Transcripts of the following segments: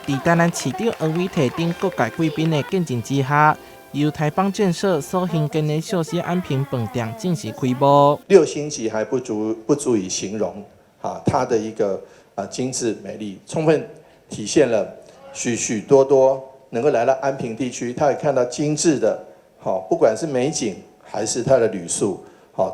在台南市长黄伟提等各界贵宾的见证之下，由台邦建设所兴建的秀熙安平饭店正式开幕。6星级还不足以形容它的一个精致美丽，充分体现了许许多多能够来到安平地区，他也看到精致的，不管是美景还是它的旅宿。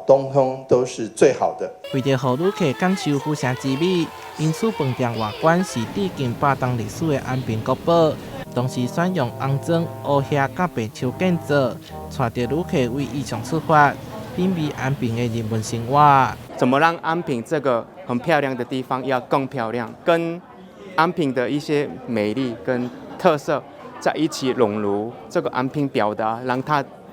通通都是最好的。为着让旅客感受府城之美，因此饭店外观是致敬8当历史的安平国宝，同时选用红砖、乌叶、甲白树建造，带着旅客为异乡出发，品味安平的人文生活。怎么让安平这个很漂亮的地方要更漂亮，跟安平的一些美丽跟特色在一起融入这个安平表达，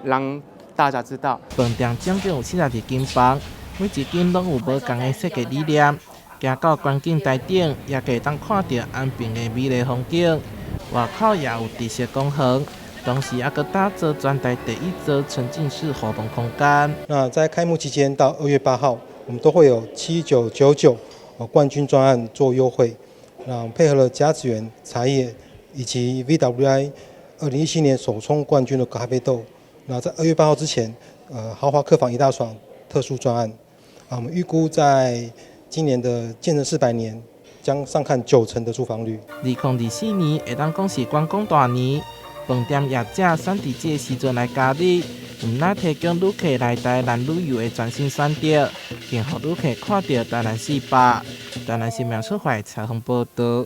让大家知道，饭店总共有42间房，每一间拢有无同的设计理念。行到观景台顶，也可以当看到安平的美丽风景。外口也有地色公园，同时也搁打造全台第一座沉浸式活动空间。那在开幕期间到2月8号，我们都会有7999冠军专案做优惠。那配合了甲子园茶叶以及 VWI 2017年首冲冠军的咖啡豆。那在2月8号之前，豪华客房1大床特殊专案，我们预估在今年的建成400年将上看90%的住房率。2024年会当讲是观光大年，饭店业者选伫这个时阵来加入，唔但提供旅客来台南旅游的全新选择，更让旅客看到台南市北。台南市民出会采访报道。